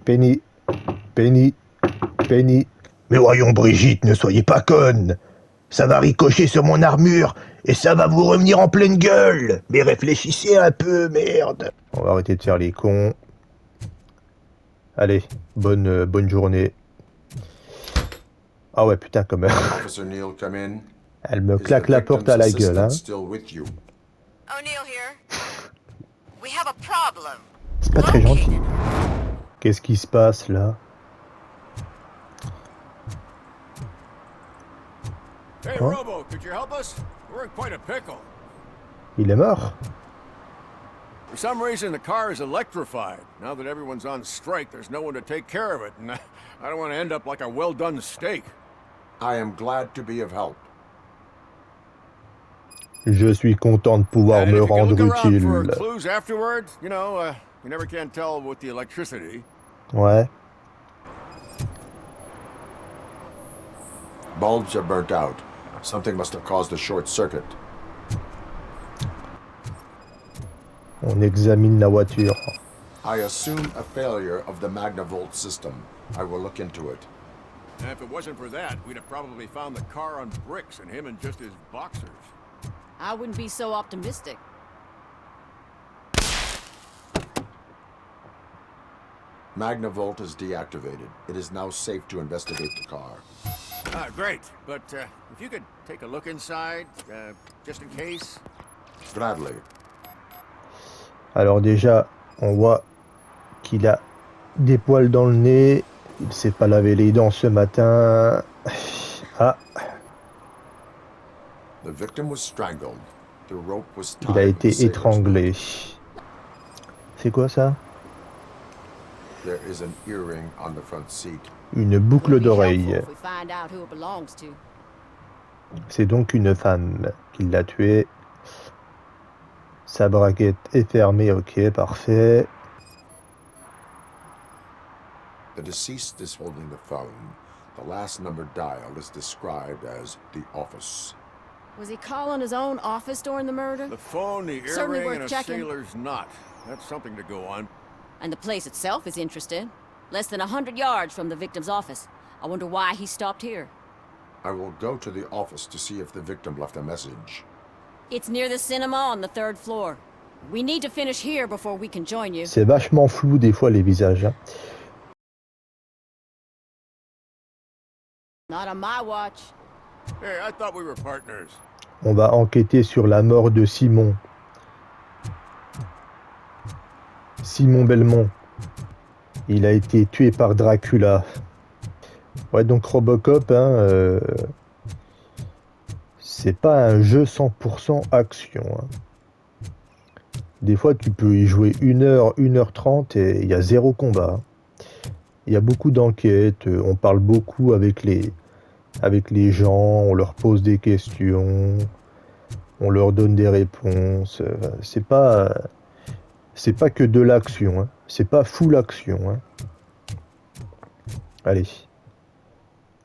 Penny, Penny, Penny. Mais voyons Brigitte, ne soyez pas conne. Ça va ricocher sur mon armure et ça va vous revenir en pleine gueule. Mais réfléchissez un peu, merde. On va arrêter de faire les cons. Allez, bonne journée. Ah ouais, putain, quand même. Elle me claque la porte à la gueule, hein. C'est pas très gentil. Qu'est-ce qui se passe, là? Hein? Il est mort? For some reason, the car is electrified. Now that everyone's on strike, there's no one to take care of it, and I don't want to end up like a well-done steak. I am glad to be of help. Je suis content de pouvoir me rendre utile. Clues afterwards, you know, you never can tell with the electricity. Ouais. Bulbs are burnt out. Something must have caused a short circuit. On examine la voiture. I assume a failure of the Magnavolt system. I will look into it. And if it wasn't for that, we'd have probably found the car on bricks and him in just his boxers. I wouldn't be so optimistic. Magnavolt is deactivated. It is now safe to investigate the car. Great. But if you could take a look inside, just in case. Gladly. Alors déjà, on voit qu'il a des poils dans le nez. Il s'est pas lavé les dents ce matin. Ah. The victim was strangled. The rope was tied. Il a été étranglé. C'est quoi ça? There is an earring on the front seat. Une boucle d'oreille. C'est donc une femme qui l'a tué. Sa braguette est fermée, ok, parfait. The deceased is holding the phone. The last number dialed is described as the office. Was he calling his own office during the murder? The phone, the Certainly earring, worth and a checking. sailor's knot. That's something to go on. And the place itself is interesting. Less than 100 yards from the victim's office. I wonder why he stopped here. I will go to the office to see if the victim left a message. It's near the cinema on the 3rd floor. We need to finish here before we can join you. C'est vachement flou des fois les visages. Hein. Not on my watch. Hey, I thought we were partners. On va enquêter sur la mort de Simon. Simon Belmont. Il a été tué par Dracula. Ouais, donc Robocop, hein, c'est pas un jeu 100% action. Hein. Des fois, tu peux y jouer 1 heure, 1h30 et il y a 0 combat. Il y a beaucoup d'enquêtes, on parle beaucoup avec les gens, on leur pose des questions, on leur donne des réponses. C'est pas que de l'action, hein. C'est pas full action. Hein. Allez,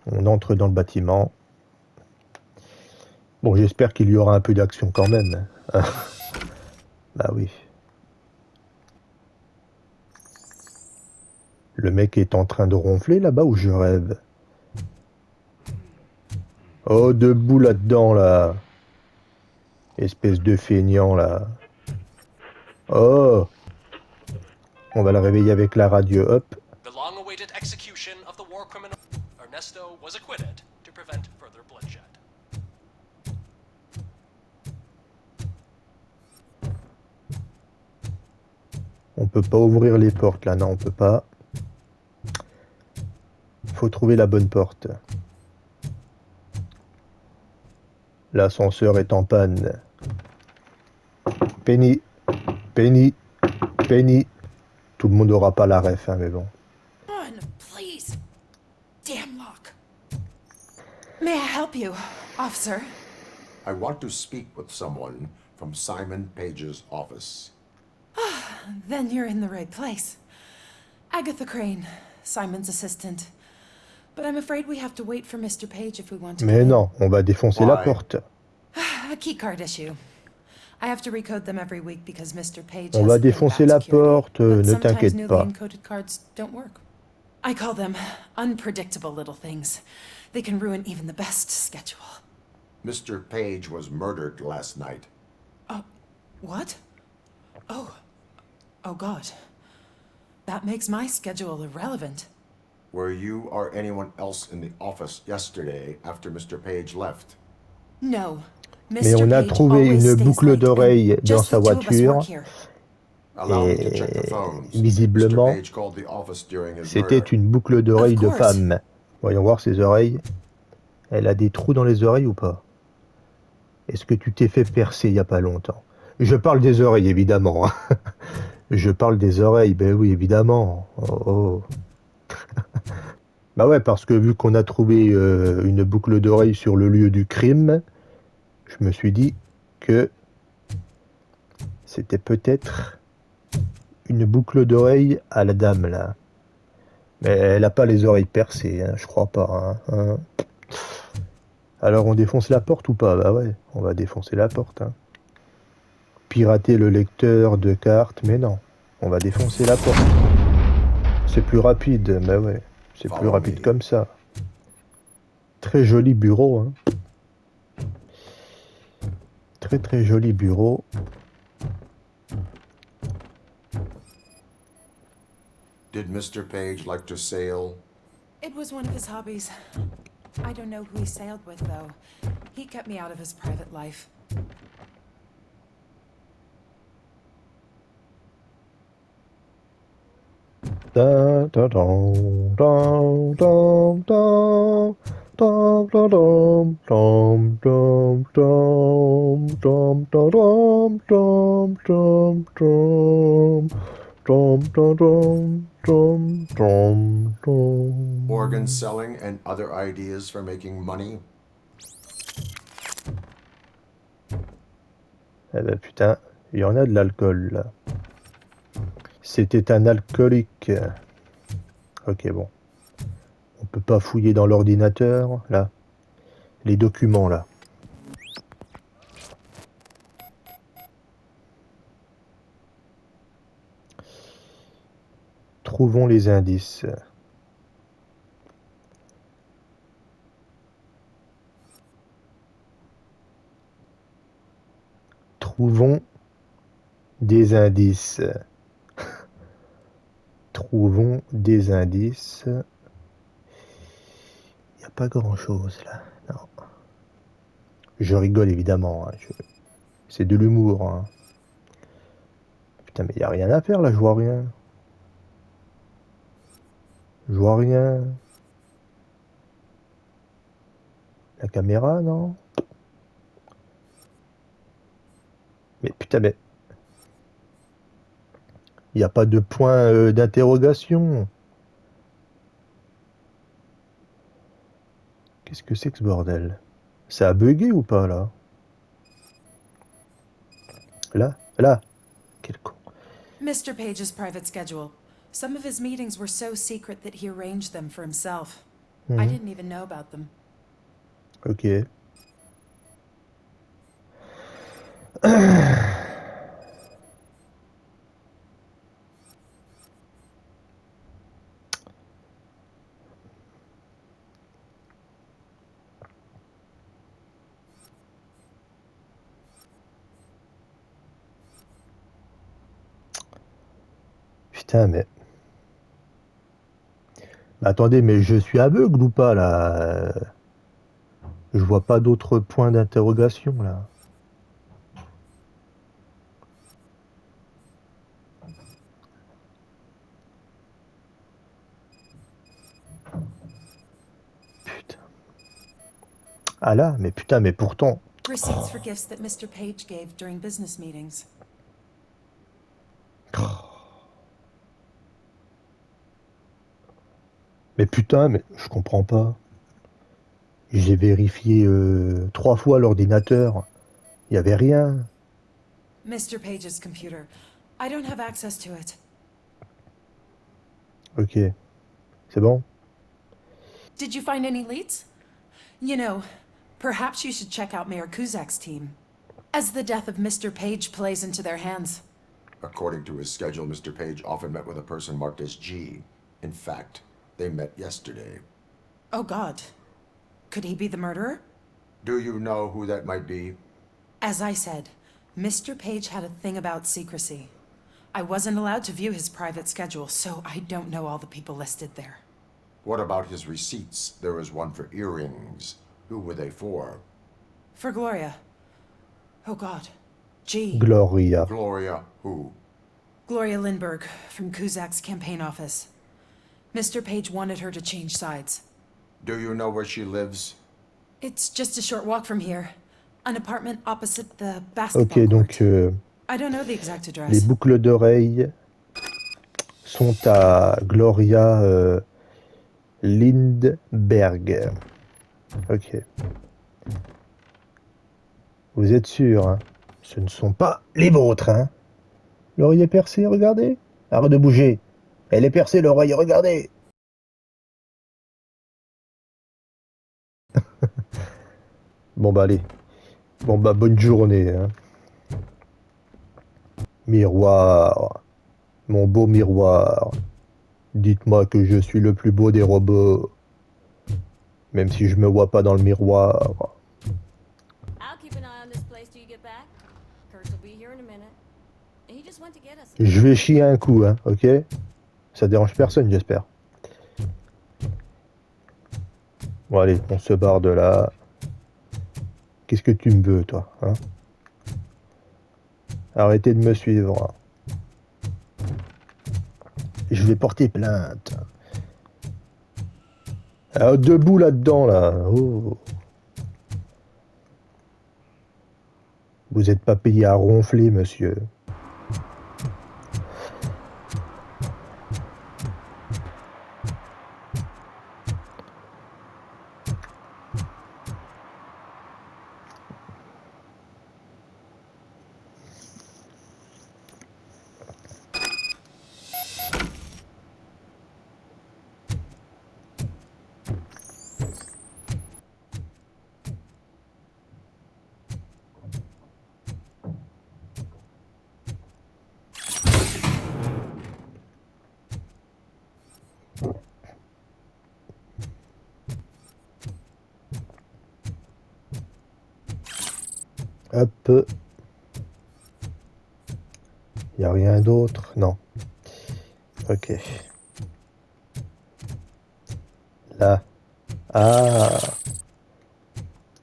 on entre dans le bâtiment. Bon, j'espère qu'il y aura un peu d'action quand même. Bah oui. Le mec est en train de ronfler là-bas ou je rêve? Oh, debout là-dedans, là. Espèce de feignant, là. Oh! On va le réveiller avec la radio, hop. The long-awaited execution of the war criminal Ernesto was acquitted to prevent further bloodshed. On peut pas ouvrir les portes, là, non, on peut pas. Faut trouver la bonne porte. L'ascenseur est en panne. Penny, Penny, Penny. Tout le monde aura pas la ref, hein, mais bon. On, please. Damn lock. May I help you, officer? I want to speak with someone from Simon Page's office. Then you're in the right place. Agatha Crane, Simon's assistant. But I'm afraid we have to wait for Mr. Page if we want to. Mais non, on va défoncer la porte. A key card issue. I have to recode them every week because Mr. Page On va défoncer la porte, ne t'inquiète pas. encoded cards don't work. I call them unpredictable little things. They can ruin even the best schedule. Mr. Page was murdered last night. Oh, what? Oh. Oh God. That makes my schedule irrelevant. Were you or anyone else in the office yesterday after Mr. Page left? No. Mais on a trouvé une boucle d'oreille dans sa voiture. Allow me to check the Et phones. visiblement, Mr. Page called the office during his c'était murder. une boucle d'oreille de Of course. femme. Voyons voir ses oreilles. Elle a des trous dans les oreilles ou pas? Est-ce que tu t'es fait percer il n'y a pas longtemps? Je parle des oreilles, évidemment. Je parle des oreilles, ben oui, évidemment. Oh, oh. Bah ouais, parce que vu qu'on a trouvé une boucle d'oreille sur le lieu du crime, je me suis dit que c'était peut-être une boucle d'oreille à la dame, là. Mais elle n'a pas les oreilles percées, hein, je crois pas. Hein. Alors on défonce la porte ou pas? Bah ouais, on va défoncer la porte. Hein. Pirater le lecteur de cartes, mais non. On va défoncer la porte. C'est plus rapide, bah ouais. C'est plus rapide comme ça. Très joli bureau, hein. Très très joli bureau. Did Mr. Page like to sail? It was one of his hobbies. I don't know who he sailed with, though. He kept me out of his private life. Da, da, dum, dum, dum, dum. Dum, dum, dum, dum, dum, dum, dum, dum, dum, dum, dum, dum, dum, dum, dum, dum. Organ selling and other ideas for making money? Eh ben putain, il y en a de l'alcool là. C'était un alcoolique. Ok, bon. On peut pas fouiller dans l'ordinateur, là. Les documents, là. Trouvons les indices. Trouvons des indices. Trouvons des indices. Il n'y a pas grand-chose, là. Non. Je rigole, évidemment. Hein. C'est de l'humour. Hein. Putain, mais il n'y a rien à faire, là. Je vois rien. Je vois rien. La caméra, non? Mais putain, mais... Il n'y a pas de point d'interrogation. Qu'est-ce que c'est que ce bordel? Ça a bugué ou pas, là? Là. Quel con. Mr. Page's private schedule. Some of his meetings were so secret that he arranged them for himself. I didn't even know about them. Ok. Putain, mais... Attendez, mais je suis aveugle ou pas, là? Je vois pas d'autres points d'interrogation, là. Putain. Ah là, mais putain, mais pourtant... Receipts for gifts that Mr. Page gave during business meetings. Mais putain, mais je comprends pas. J'ai vérifié 3 fois l'ordinateur. Il y avait rien. Mr. Page's computer. I don't have access to it. Ok. C'est bon? Did you find any leads? You know, perhaps you should check out Mayor Kuzak's team. As the death of Mr. Page plays into their hands. According to his schedule, Mr. Page often met with a person marked as G. In fact, They met yesterday. Oh God. Could he be the murderer? Do you know who that might be? As I said, Mr. Page had a thing about secrecy. I wasn't allowed to view his private schedule, so I don't know all the people listed there. What about his receipts? There was one for earrings. Who were they for? For Gloria. Oh God. G. Gloria. Gloria who? Gloria Lindbergh, from Kuzak's campaign office. Mr. Page wanted her to change sides. Do you know where she lives? It's just a short walk from here. An apartment opposite the basketball Ok, donc court. I don't know the exact les address. boucles d'oreilles sont à Gloria Lindbergh. Ok. Vous êtes sûr, hein? Ce ne sont pas les vôtres, hein? L'oreille est percée, regardez. Arrête de bouger. Elle est percée, l'oreille, regardez. Bon bah allez. Bon bah bonne journée, hein. Miroir. Mon beau miroir. Dites-moi que je suis le plus beau des robots. Même si je me vois pas dans le miroir. I'll keep an eye on this place till you get back. Kurt will be here in a minute. He just went to get us. Je vais chier un coup, hein, ok? Ça dérange personne, j'espère. Bon allez, on se barre de là. Qu'est-ce que tu me veux, toi, hein? Arrêtez de me suivre. Je vais porter plainte. Ah, debout là-dedans, là. Oh. Vous n'êtes pas payé à ronfler, monsieur. Hop. Il n'y a rien d'autre? Non. Ok. Là. Ah.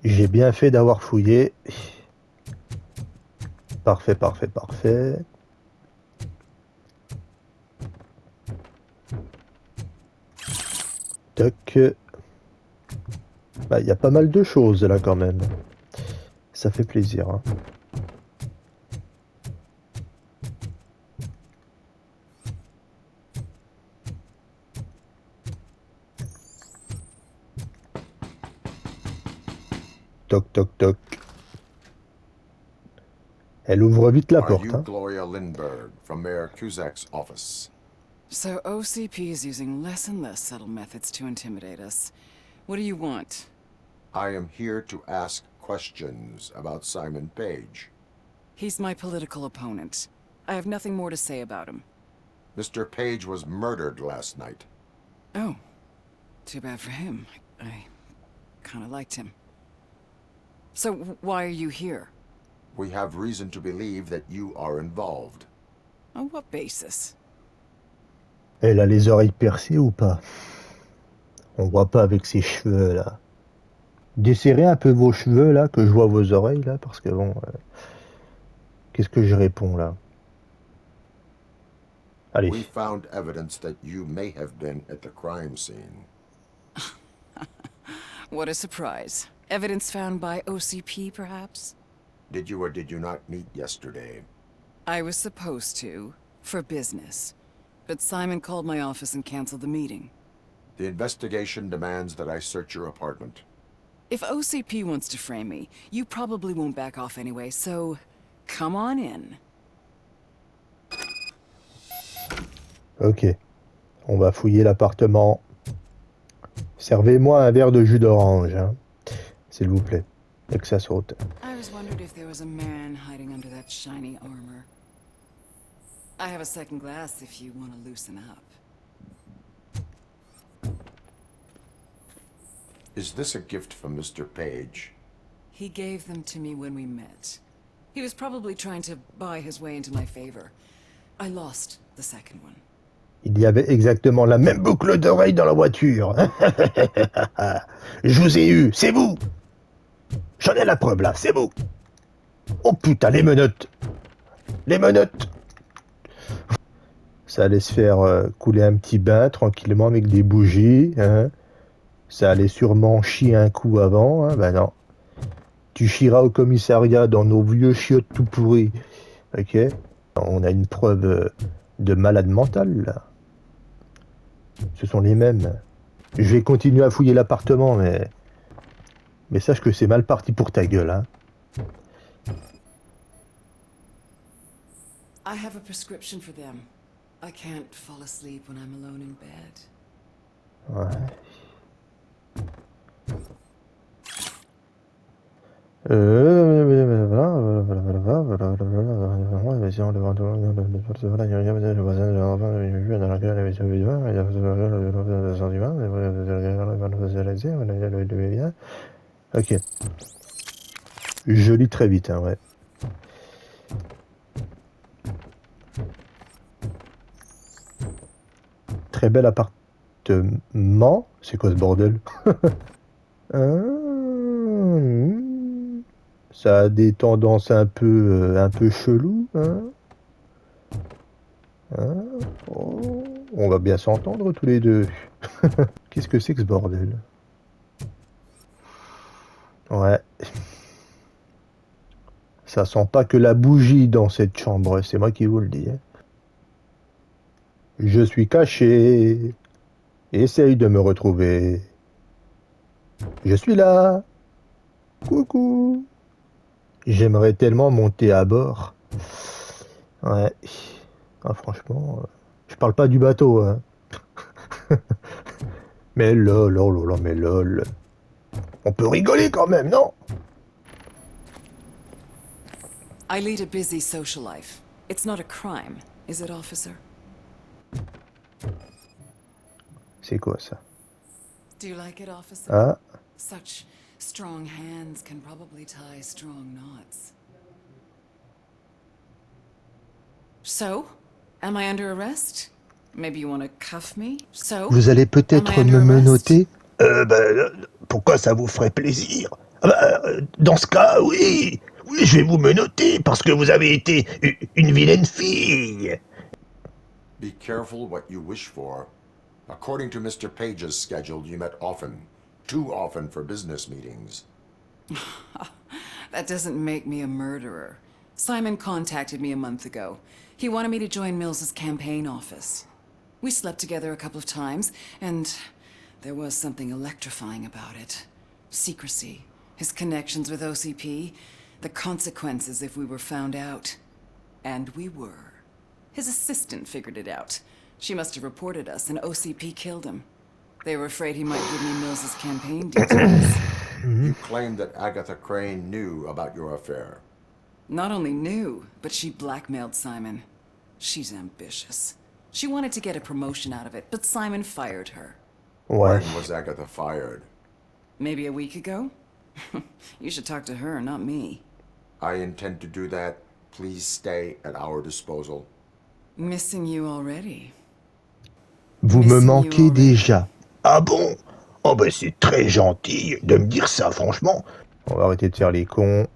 J'ai bien fait d'avoir fouillé. Parfait, parfait, parfait. Toc. Bah, il y a pas mal de choses là quand même. Ça fait plaisir, hein. Toc, toc, toc. Elle ouvre vite la Are porte, you hein. Gloria Lindbergh from Mayor Kuzak's office? So OCP is using less and less subtle methods to intimidate us. What do you want? I am here to ask questions about Simon Page. He's my political opponent. I have nothing more to say about him. Mr. Page was murdered last night. Oh, too bad for him. I kind of liked him. So why are you here? We have reason to believe that you are involved. On what basis? Elle a les oreilles percées ou pas? On voit pas avec ses cheveux là. Desserrez un peu vos cheveux là, que je vois vos oreilles là, parce que bon... qu'est-ce que je réponds là? Allez. We found evidence that you may have been at the crime scene. What a surprise. Evidence found by OCP, perhaps? Did you or did you not meet yesterday? I was supposed to, for business. But Simon called my office and canceled the meeting. The investigation demands that I search your apartment. If OCP wants to frame me, you probably won't back off anyway, so come on in. Ok. On va fouiller l'appartement. Servez-moi un verre de jus d'orange, hein. S'il vous plaît. Et que ça saute. I was wondered if there was a man hiding under that shiny armor. I have a second glass if you want to loosen up. Is this a gift from Mr. Page? He gave them to me when we met. He was probably trying to buy his way into my favor. I lost the second one. Il y avait exactement la même boucle d'oreille dans la voiture. Je vous ai eu, c'est vous. J'en ai la preuve là, c'est vous. Oh putain, les menottes. Les menottes. Ça allait se faire couler un petit bain tranquillement avec des bougies. Hein. Ça allait sûrement chier un coup avant. Hein. Ben non. Tu chieras au commissariat dans nos vieux chiottes tout pourris. Ok. On a une preuve de malade mental là. Ce sont les mêmes. Je vais continuer à fouiller l'appartement, mais sache que c'est mal parti pour ta gueule, hein. I have a prescription for them. I can't fall asleep when I'm alone in bed. Ouais. Ok. Je lis très vite, hein, ouais. Très bel appartement. C'est quoi ce bordel? Ça a des tendances un peu chelou, hein. Hein? Oh, on va bien s'entendre tous les deux. Qu'est-ce que c'est que ce bordel? Ouais. Ça sent pas que la bougie dans cette chambre, c'est moi qui vous le dis. Hein. Je suis caché. Essaye de me retrouver. Je suis là. Coucou. J'aimerais tellement monter à bord. Ouais. Ah, franchement, je parle pas du bateau, hein. Mais lol, mais lol. On peut rigoler quand même, non? I lead a busy social life. It's not a crime, is it, officer? C'est quoi ça? Do you like it, officer? Ah, Such strong hands can probably tie strong knots. So, am I under arrest? Maybe you want to cuff me? So, vous allez peut-être am I under me arrest? menotter? Pourquoi ça vous ferait plaisir? Dans ce cas, oui. Oui, je vais vous menotter parce que vous avez été une vilaine fille. Be careful what you wish for. According to Mr. Page's schedule, you met often. Too often for business meetings. That doesn't make me a murderer. Simon contacted me a month ago. He wanted me to join Mills's campaign office. We slept together a couple of times, and there was something electrifying about it. Secrecy, his connections with OCP, the consequences if we were found out. And we were. His assistant figured it out. She must have reported us, and OCP killed him. They were afraid he might give me Mills's campaign details. You claimed that Agatha Crane knew about your affair. Not only knew, but she blackmailed Simon. She's ambitious. She wanted to get a promotion out of it, but Simon fired her. Ouais. When was Agatha fired? Maybe a week ago? You should talk to her, not me. I intend to do that. Please stay at our disposal. Missing you already. Vous me Missing you manquez already. déjà. Ah bon? Oh ben c'est très gentil de me dire ça, franchement. On va arrêter de faire les cons.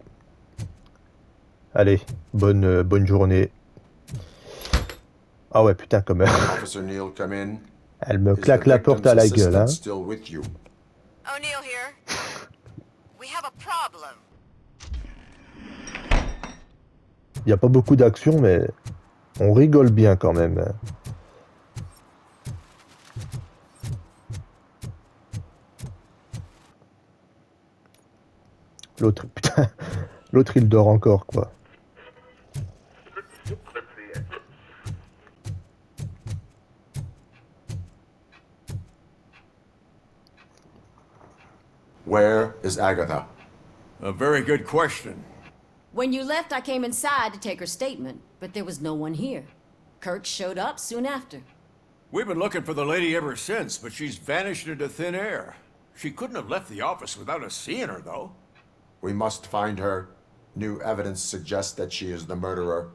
Allez, bonne journée. Ah ouais, putain, quand même. Officer Neal, come in. Elle me Is the claque la porte victim's à la gueule, hein. assistant still with you? O'Neill here. We have a problem. Il n'y a pas beaucoup d'action, mais on rigole bien quand même. L'autre, putain, l'autre il dort encore, quoi. Where is Agatha? A very good question. When you left, I came inside to take her statement, but there was no one here. Kurt showed up soon after. We've been looking for the lady ever since, but she's vanished into thin air. She couldn't have left the office without us seeing her, though. We must find her. New evidence suggests that she is the murderer.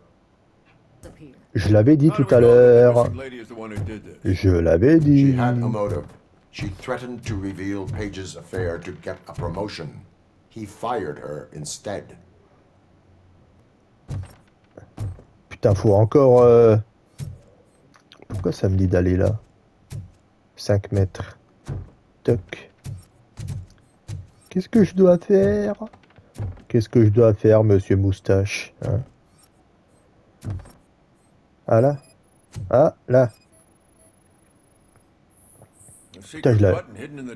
Je l'avais dit How do tout we à know that the l'heure. missing lady is the one who did this? Je l'avais She dit. had a motive. She threatened to reveal Page's affair to get a promotion. He fired her instead. Putain, faut encore... Pourquoi ça me dit d'aller là? 5 mètres. Toc. Qu'est-ce que je dois faire? Qu'est-ce que je dois faire, monsieur Moustache, hein? Ah là? Ah là? Putain,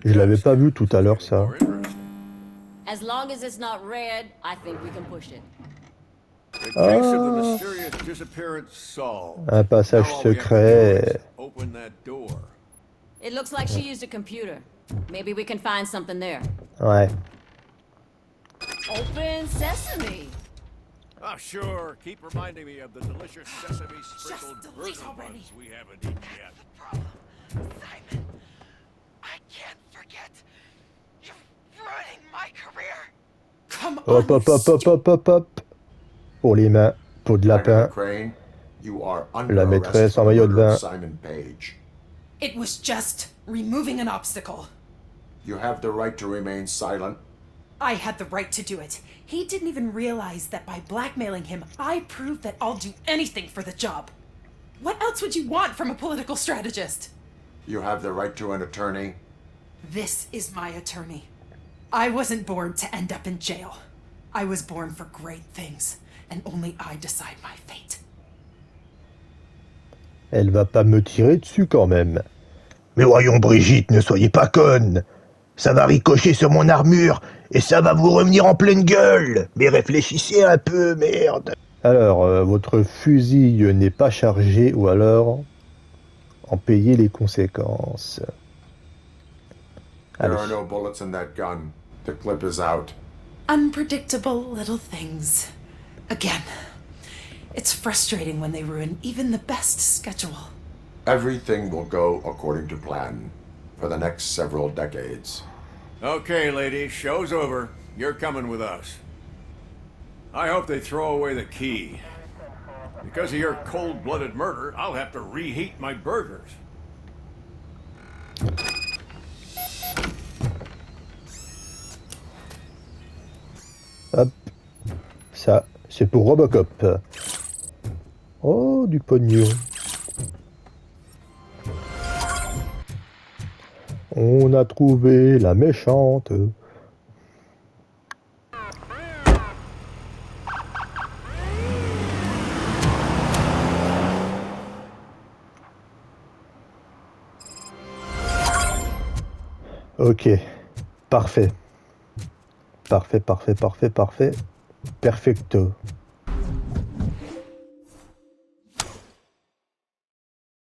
je l'avais pas vu tout à l'heure, ça. As long as it's not red, I think we can push it. The case of the mysterious disappearance solved. Un passage Now all we have to do secret. is open that door. It looks like she used a computer. Maybe we can find something there. Ouais. Open sesame. Ah, sure. Keep reminding me of the delicious sesame sprinkled delete burger already. buns we haven't eaten yet. Simon, I can't forget. You're ruining my career. Come Hop, on, hop, hop, hop, hop, hop, hop. Pour les mains, peau de Agatha lapin. Crane, you are under La arrest maîtresse for en the maillot de murder bain. of Simon Page. It was just removing an obstacle. You have the right to remain silent. I had the right to do it. He didn't even realize that by blackmailing him, I proved that I'll do anything for the job. What else would you want from a political strategist? You have the right to an attorney. This is my attorney. I wasn't born to end up in jail. I was born for great things, and only I decide my fate. Elle va pas me tirer dessus quand même. Mais voyons Brigitte, ne soyez pas conne. Ça va ricocher sur mon armure et ça va vous revenir en pleine gueule. Mais réfléchissez un peu, merde. Alors, votre fusil n'est pas chargé ou alors en payer les conséquences. There Allez. are no bullets in that gun. The clip is out. Unpredictable little things. Again, it's frustrating when they ruin even the best schedule. Everything will go according to plan for the next several decades. Okay, lady, show's over. You're coming with us. I hope they throw away the key. Because of your cold-blooded murder, I'll have to reheat my burgers. Hop. Ça, c'est pour Robocop. Oh, du pognon. On a trouvé la méchante. Ok, parfait. Parfait, parfait, parfait, parfait. Perfecto.